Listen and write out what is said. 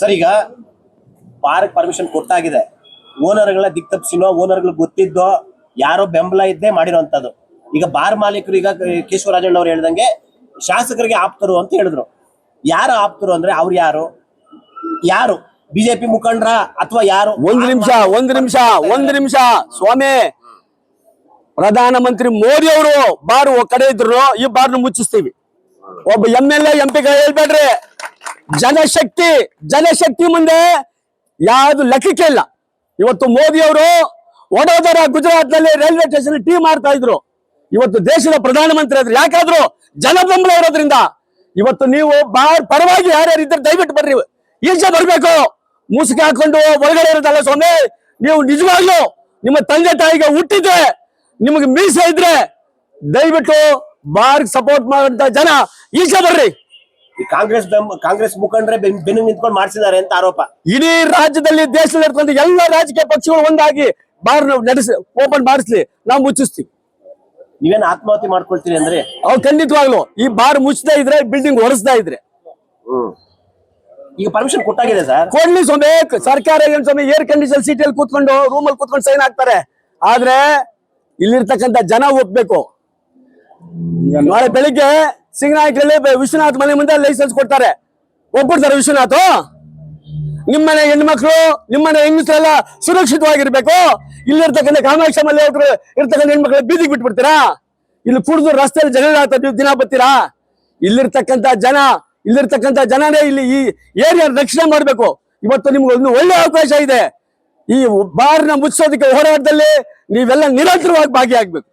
Sir, ಈಗ ಬಾರ್ಗೆ permission ಕೊಟ್ಟಾಗಿದೆ. ಓನರ್ಗಳ ದಿಕ್ತಪ್ಸಿನೋ ಓನರ್ಗಳು ಗೊತ್ತಿದ್ದೋ ಯಾರೋ ಬೆಂಬಲ ಇದ್ದೇ ಮಾಡಿರೋಂಥದ್ದು. ಈಗ ಬಾರ್ ಮಾಲೀಕರು ಈಗ ಕೇಶವರಾಜಣ್ಣ ಅವ್ರು ಹೇಳ್ದಂಗೆ ಶಾಸಕರಿಗೆ ಆಪ್ತರು ಅಂತ ಹೇಳಿದ್ರು. ಯಾರು ಆಪ್ತರು ಅಂದ್ರೆ ಅವ್ರು ಯಾರು ಬಿಜೆಪಿ ಮುಖಂಡ್ರ ಅಥವಾ ಯಾರು? ಒಂದು ನಿಮಿಷ ಸ್ವಾಮಿ, ಪ್ರಧಾನಮಂತ್ರಿ ಮೋದಿ ಅವರು ಬಾರ್ ಕಡೆ ಇದ್ರು ಈ ಬಾರ್ನ ಮುಚ್ಚಿಸ್ತೀವಿ. ಒಬ್ಬ MLA MP ಹೇಳ್ಬೇಡ್ರಿ. ಜನಶಕ್ತಿ ಮುಂದೆ ಯಾವ್ದು ಲೆಕ್ಕಕ್ಕೆ ಇಲ್ಲ. ಇವತ್ತು ಮೋದಿ ಅವರು ವಡೋದರ ಗುಜರಾತ್ ನಲ್ಲಿ ರೈಲ್ವೆ ಸ್ಟೇಷನ್ ಟೀ ಮಾಡ್ತಾ ಇದ್ರು. ಇವತ್ತು ದೇಶದ ಪ್ರಧಾನಮಂತ್ರಿ ಆದ್ರು. ಯಾಕಾದ್ರು ಜನ ಬೆಂಬಲ ಇರೋದ್ರಿಂದ. ಇವತ್ತು ನೀವು ಬಾರ್ ಪರವಾಗಿ ಯಾರ್ಯಾರು ಇದ್ರೆ ದಯವಿಟ್ಟು ಬರ್ರಿ, ಈಚೆ ಬರ್ಬೇಕು. ಮುಸುಕಿ ಹಾಕೊಂಡು ಒಳಗಡೆ ಇರೋದಲ್ಲ ಸ್ವಾಮಿ. ನೀವು ನಿಜವಾಗ್ಲೂ ನಿಮ್ಮ ತಂದೆ ತಾಯಿಗೆ ಹುಟ್ಟಿದ್ರೆ, ನಿಮಗೆ ಮೀಸೆ ಇದ್ರೆ ದಯವಿಟ್ಟು ಬಾರ್ ಸಪೋರ್ಟ್ ಮಾಡುವಂತ ಜನ ಈಚೆ ಬರ್ರಿ. ಕಾಂಗ್ರೆಸ್ ಮುಖಂಡ್ರೆ ಬೆನ್ನು ನಿಂತ್ಕೊಂಡು ಮಾಡಿಸಿದ್ದಾರೆ ಅಂತ ಆರೋಪ. ಇಡೀ ರಾಜ್ಯದಲ್ಲಿ ದೇಶದಲ್ಲಿ ಇರ್ತಕ್ಕಂಥ ಎಲ್ಲ ರಾಜಕೀಯ ಪಕ್ಷಗಳು ಒಂದಾಗಿ ಬಾರ್ ಓಪನ್ ಮಾಡಿಸ್ಲಿ, ನಾವು ಮುಚ್ಚಿಸ್ತೀವಿ. ನೀವೇನು ಆತ್ಮಹತ್ಯೆ ಮಾಡ್ಕೊಳ್ತೀರಿ ಅಂದ್ರೆ? ಅವ್ರು ಖಂಡಿತವಾಗ್ಲು ಈ ಬಾರ್ ಮುಚ್ಚತಾ ಇದ್ರೆ, ಬಿಲ್ಡಿಂಗ್ ಹೊರಸ್ತಾ ಇದ್ರೆ. ಈಗ ಪರ್ಮಿಷನ್ ಕೊಟ್ಟಾಗಿದೆ ಸರ್. ಕೊಡ್ಲಿ ಸ್ವಾಮಿ. ಸರ್ಕಾರ ಏನ್ ಸ್ವಾಮಿ, ಏರ್ ಕಂಡೀಷನ್ ಸೀಟಲ್ಲಿ ಕೂತ್ಕೊಂಡು ರೂಮಲ್ಲಿ ಕೂತ್ಕೊಂಡು ಸೈನ್ ಹಾಕ್ತಾರೆ. ಆದ್ರೆ ಇಲ್ಲಿರ್ತಕ್ಕಂಥ ಜನ ಒಪ್ಬೇಕು. ನಾಳೆ ಬೆಳಿಗ್ಗೆ ಸಿಂಗನಾಯಕರಲ್ಲಿ ವಿಶ್ವನಾಥ್ ಮನೆ ಮುಂದೆ ಲೈಸೆನ್ಸ್ ಕೊಡ್ತಾರೆ. ಒಪ್ಪಿಡ್ತಾರೆ ವಿಶ್ವನಾಥ್. ನಿಮ್ಮನೆ ಹೆಣ್ಮಕ್ಳು, ನಿಮ್ಮನೆ ಹೆಂಗಸರೆಲ್ಲ ಸುರಕ್ಷಿತವಾಗಿರ್ಬೇಕು. ಇಲ್ಲಿರ್ತಕ್ಕಂಥ ಕಾಮಾಕ್ಷ ಮಲ್ಲಿ ಇರ್ತಕ್ಕಂಥ ಹೆಣ್ಮಕ್ಳು ಬೀದಿಗೆ ಬಿಟ್ಬಿಡ್ತೀರಾ? ಇಲ್ಲಿ ಕುಡಿದು ರಸ್ತೆಯಲ್ಲಿ ಜಗಳ ನೀವು ದಿನ ಬರ್ತೀರಾ? ಇಲ್ಲಿರ್ತಕ್ಕಂಥ ಜನನೇ ಇಲ್ಲಿ ಈ ಏರಿಯಾ ರಕ್ಷಣೆ ಮಾಡ್ಬೇಕು. ಇವತ್ತು ನಿಮ್ಗೆ ಒಂದು ಒಳ್ಳೆ ಅವಕಾಶ ಇದೆ. ಈ ಬಾರ್ನ ಮುಚ್ಚೋದಕ್ಕೆ ಹೋರಾಟದಲ್ಲಿ ನೀವೆಲ್ಲ ನಿರಂತರವಾಗಿ ಭಾಗಿಯಾಗಬೇಕು.